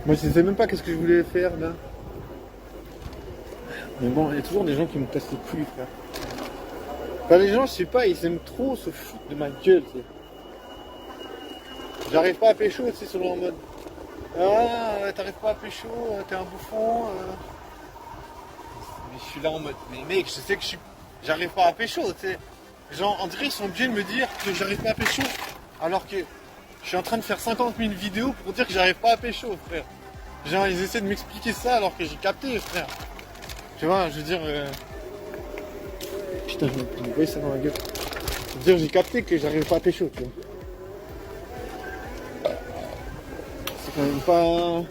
Moi, je sais même pas qu'est-ce que je voulais faire là. Mais bon, il y a toujours des gens qui me cassent les couilles, frère. Enfin, les gens, je sais pas, ils aiment trop se foutre de ma gueule, tu sais. J'arrive pas à pécho, tu sais, selon en mode. Ah, t'arrives pas à pécho, t'es un bouffon. Mais je suis là en mode, mais mec, je sais que j'arrive pas à pécho, tu sais. Genre, on dirait qu'ils sont obligés de me dire que j'arrive pas à pécho, alors que je suis en train de faire 50 000 vidéos pour dire que j'arrive pas à pécho, frère. Genre, ils essaient de m'expliquer ça alors que j'ai capté, frère. Tu vois, je veux dire... Putain, je me voyais ça dans la gueule. Je veux dire, j'ai capté que j'arrive pas à pécho, tu vois. C'est quand même pas...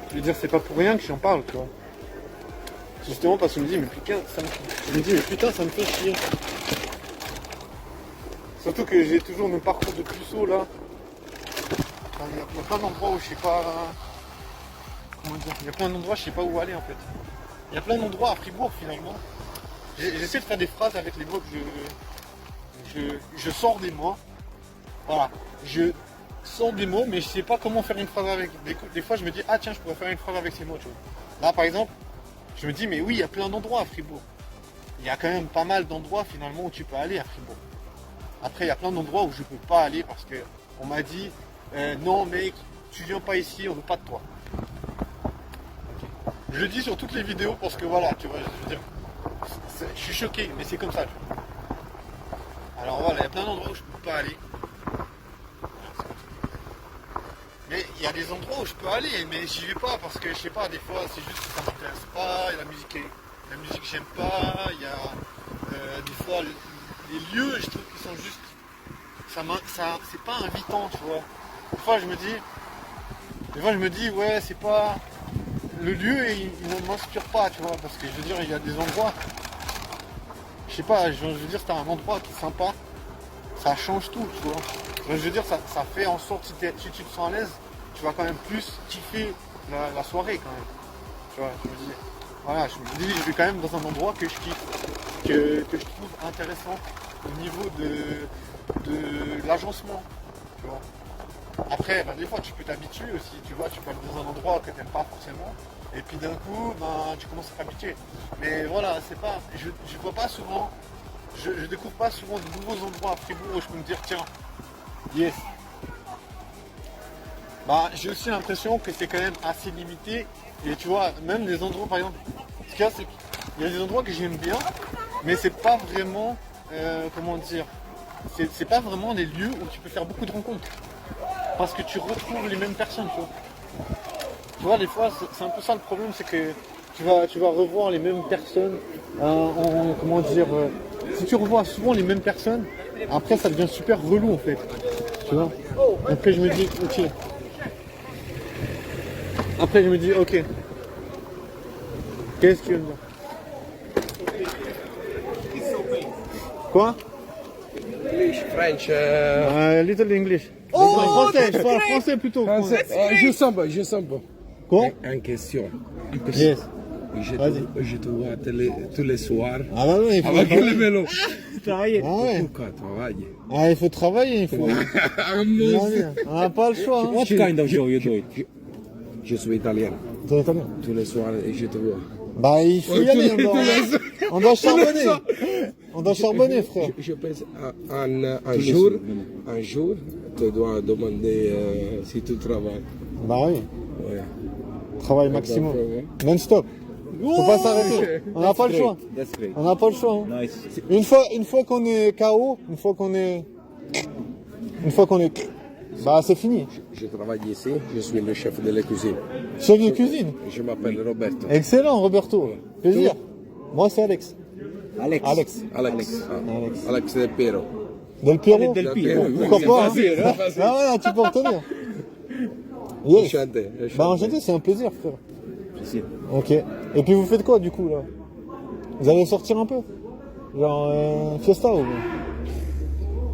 Je veux dire, c'est pas pour rien que j'en parle, tu vois. Justement parce que je me dis, mais putain, ça me fait chier. Surtout que j'ai toujours mon parcours de puceau, là. Enfin, il y a plein d'endroits où je sais pas... Comment dire? Il y a plein d'endroits, je sais pas où aller, en fait. Il y a plein d'endroits à Fribourg, finalement. J'essaie de faire des phrases avec les mots que je sors des mots. Voilà. Je sors des mots, mais je sais pas comment faire une phrase avec. Des fois, je me dis, ah tiens, je pourrais faire une phrase avec ces mots, tu vois. Là, par exemple, je me dis, mais oui, il y a plein d'endroits à Fribourg. Il y a quand même pas mal d'endroits, finalement, où tu peux aller à Fribourg. Après, il y a plein d'endroits où je peux pas aller parce que on m'a dit, non, mec, tu viens pas ici, on veut pas de toi. Okay. Je le dis sur toutes les vidéos parce que voilà, tu vois, je veux dire. Je suis choqué, mais c'est comme ça. Alors voilà, il y a plein d'endroits où je peux pas aller. Mais il y a des endroits où je peux aller, mais j'y vais pas parce que je sais pas, des fois c'est juste que ça m'intéresse pas, la musique j'aime pas, il y a des fois les lieux je trouve qu'ils sont juste. C'est pas invitant, tu vois. Des fois je me dis ouais c'est pas. Le lieu il ne m'inspire pas, tu vois, parce que je veux dire il y a des endroits. Je sais pas, je veux dire, c'est un endroit qui est sympa, ça change tout, tu vois. Je veux dire, ça fait en sorte, si tu te sens à l'aise, tu vas quand même plus kiffer la soirée, quand même. Tu vois, je me dis, voilà, je me dis, je vais quand même dans un endroit que je kiffe, que je trouve intéressant au niveau de l'agencement, tu vois. Après, ben, des fois, tu peux t'habituer aussi, tu vois, tu peux aller dans un endroit que tu n'aimes pas forcément, et puis d'un coup, ben, tu commences à t'habituer. Mais voilà, c'est pas, je vois pas souvent, je découvre pas souvent de nouveaux endroits à Fribourg où je peux me dire, tiens, yes. Bah, j'ai aussi l'impression que c'est quand même assez limité, et tu vois, même des endroits, par exemple, ce qu'il y a, c'est qu'il y a des endroits que j'aime bien, mais c'est pas vraiment, comment dire, c'est pas vraiment des lieux où tu peux faire beaucoup de rencontres. Parce que tu retrouves les mêmes personnes, tu vois. Tu vois, des fois, c'est un peu ça le problème, c'est que tu vas revoir les mêmes personnes comment dire, si tu revois souvent les mêmes personnes, après ça devient super relou en fait. Tu vois. Après je me dis, ok. Après je me dis, ok. Qu'est-ce que tu veux me dire? Quoi? English, French. Little English. Français, je parle français plutôt. Français. Je sens pas. Quoi? En question. Yes. Je te vois tous les soirs. Ah bah oui, il faut Avec le vélo. travailler. Ah ouais. Pourquoi travailler? Ah, il faut travailler, il faut. On n'a pas le choix. Hein. What kind of show you do it? Je suis italien. T'es italien? Tous les soirs, je te vois. Bah, il faut y aller. On doit charbonner. On doit charbonner, frère. Je pense un jour, tu dois demander si tu travailles. Bah oui. Ouais. Travail maximum. Non-stop. Faut pas s'arrêter. On n'a pas le choix. That's great. On n'a pas le choix. Hein. Nice. Une fois qu'on est KO, une fois qu'on est, bah c'est fini. Je travaille ici, je suis le chef de la cuisine. Chef de cuisine. Je m'appelle Roberto. Excellent, Roberto. Plaisir. Moi c'est Alex. Alex. Alex. Alex Del Piero. Del Piero. Del Piero. Pourquoi pas? Hein. Facile, facile. Ah voilà, tu peux retenir. Yes. Enchanté. Bah enchanté, c'est un plaisir, frère. Plaisir. Ok. Et puis vous faites quoi du coup là? Vous allez sortir un peu? Genre fiesta ou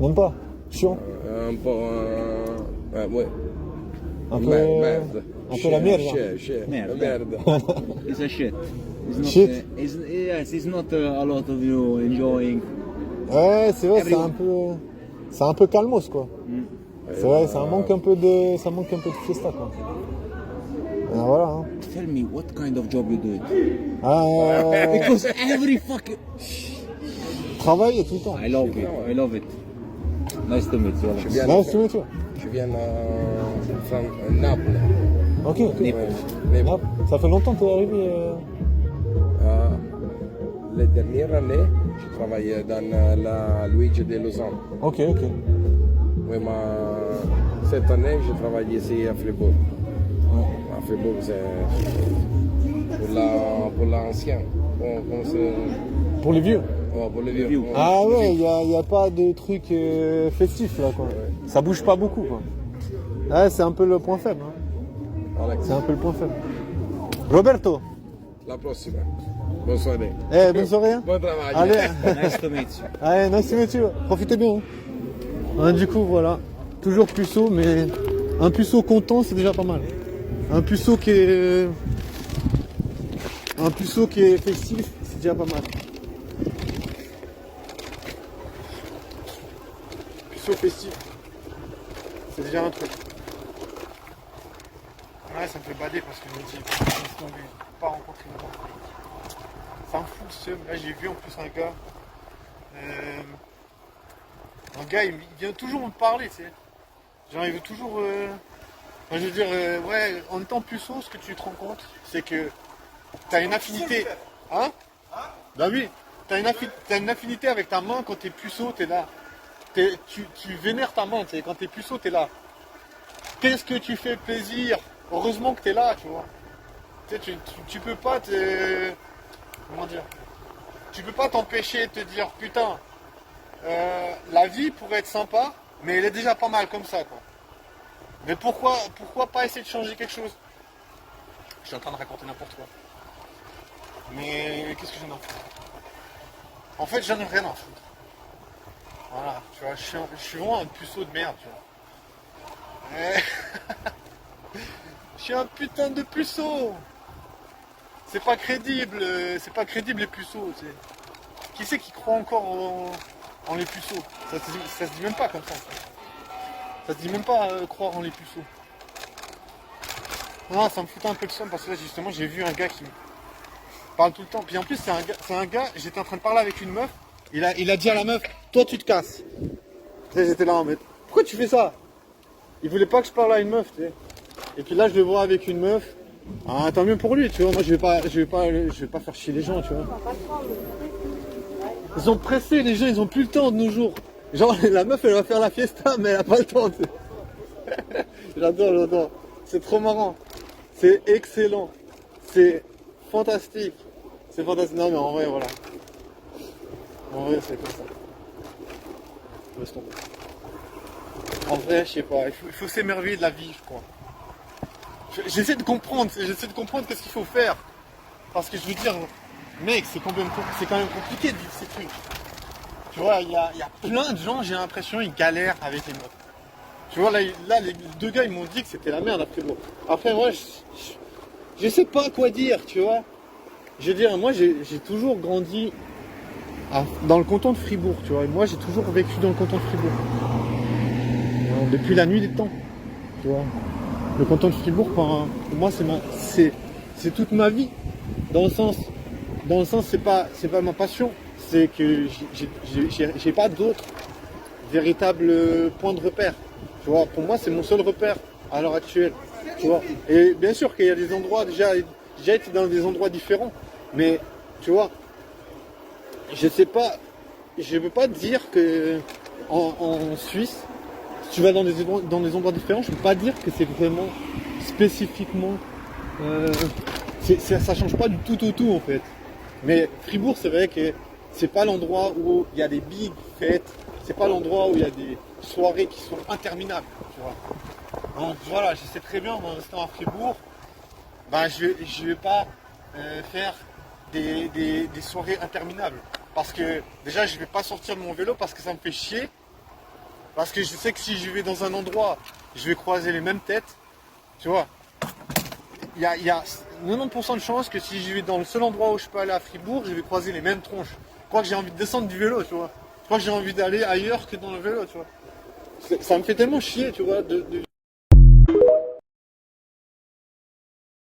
même pas? Chiant. Un peu. Ouais. Un peu. Merde. Un peu la merde. Merde. Merde. It's a shit. It's not, Shit. It's not a lot of you enjoying. Ouais, c'est vrai, Everyone. c'est un peu calmos quoi. C'est vrai, ça manque un peu de fiesta quoi. Ah, voilà. Hein. Tell me what kind of job you do. Ah, Because every fucking. travail tout le temps. I love it. I love it. Nice to meet you. Je viens, Là, c'est toi. je viens Naples. Ok. Mais Ah, ça fait longtemps que tu es arrivé. les dernières années, je travaillais dans la Luigi de Lausanne. Ok. Oui, mais cette année, je travaille ici à Fribourg. À Fribourg, c'est pour l'ancien. Pour les vieux. Pour les vieux. Ah ouais, il y a pas de truc festif là quoi. Ça bouge pas beaucoup quoi. Ouais, c'est un peu le point faible. Hein. Alex, C'est un peu le point faible. Roberto. la prossima. Bonne soirée. Bonne soirée. Hein. Bon travail. Allez. Nice to meet you. Allez, nice to meet you. Profitez bien. Hein. Du coup, voilà. Toujours puceau, mais un puceau content, c'est déjà pas mal. Un puceau qui est festif, c'est déjà pas mal. Puceau festif, c'est déjà un truc. Ouais, ça me fait bader parce que je me dis, je ne pas rencontrer le monde. Ça me fout le seum. Là, j'ai vu en plus un gars, il vient toujours me parler, tu sais. Genre, il veut toujours. Enfin, je veux dire, ouais, en étant puceau, ce que tu te rends compte, c'est que t'as une affinité. Hein? Bah oui, t'as une affinité avec ta main quand t'es puceau, t'es là. Tu vénères ta main, tu sais. Quand t'es puceau, t'es là. Qu'est-ce que tu fais plaisir? Heureusement que t'es là, tu vois. Tu sais, tu peux pas te. Comment dire? Tu peux pas t'empêcher de te dire, putain, la vie pourrait être sympa, mais elle est déjà pas mal comme ça, quoi. Mais pourquoi pas essayer de changer quelque chose? Je suis en train de raconter n'importe quoi. Mais qu'est-ce que j'en ai à foutre? En fait, j'en ai rien à foutre. Voilà, tu vois, je suis vraiment un puceau de merde, tu vois. Je suis un putain de puceau. C'est pas crédible les puceaux, tu sais. Qui c'est qui croit encore en les puceaux? Ça se dit même pas comme ça. Ça se dit même pas croire en les puceaux. Non, ça me foutait un peu le somme parce que là justement j'ai vu un gars qui me parle tout le temps. Puis en plus c'est un gars, j'étais en train de parler avec une meuf, il a dit à la meuf, toi tu te casses. Tu sais, j'étais là en mode, pourquoi tu fais ça? Il voulait pas que je parle à une meuf, tu sais. Et puis là je le vois avec une meuf. Ah, tant mieux pour lui, tu vois, moi je vais pas faire chier les gens, tu vois. Ils sont pressés, les gens, ils ont plus le temps de nos jours. Genre, la meuf, elle va faire la fiesta, mais elle a pas le temps. Tu sais. J'adore. C'est trop marrant. C'est excellent. C'est fantastique. C'est fantastique. Non, mais en vrai, voilà. En vrai, c'est comme ça. Laisse tomber. En vrai, je sais pas. Il faut s'émerveiller de la vie, je crois. J'essaie de comprendre qu'est-ce qu'il faut faire. Parce que je veux dire, mec, c'est quand même compliqué de vivre ces trucs. Tu vois, il y a plein de gens, j'ai l'impression, ils galèrent avec les meufs. Tu vois, là, les deux gars, ils m'ont dit que c'était la merde après moi. Après, moi, je sais pas quoi dire, tu vois. Je veux dire, moi, j'ai toujours grandi dans le canton de Fribourg, tu vois. Et moi, j'ai toujours vécu dans le canton de Fribourg. Depuis la nuit des temps, tu vois. Le canton de Fribourg, pour moi, c'est toute ma vie. Dans le sens, c'est pas ma passion. C'est que j'ai pas d'autres véritables points de repère. Tu vois, pour moi, c'est mon seul repère à l'heure actuelle. Tu vois. Et bien sûr qu'il y a des endroits, déjà été dans des endroits différents. Mais, tu vois, je sais pas, je veux pas dire que en Suisse, si tu vas dans des endroits différents, je peux pas dire que c'est vraiment spécifiquement. Ça change pas du tout en fait. Mais Fribourg, c'est vrai que c'est pas l'endroit où il y a des big fêtes, c'est pas l'endroit où il y a des soirées qui sont interminables, tu vois. Donc voilà, je sais très bien en restant à Fribourg, ben je vais pas faire des soirées interminables. Parce que déjà je vais pas sortir de mon vélo parce que ça me fait chier. Parce que je sais que si je vais dans un endroit, je vais croiser les mêmes têtes, tu vois. Il y a 90% de chances que si je vais dans le seul endroit où je peux aller à Fribourg, je vais croiser les mêmes tronches. Je crois que j'ai envie de descendre du vélo, tu vois. Je crois que j'ai envie d'aller ailleurs que dans le vélo, tu vois. Ça me fait tellement chier, tu vois, de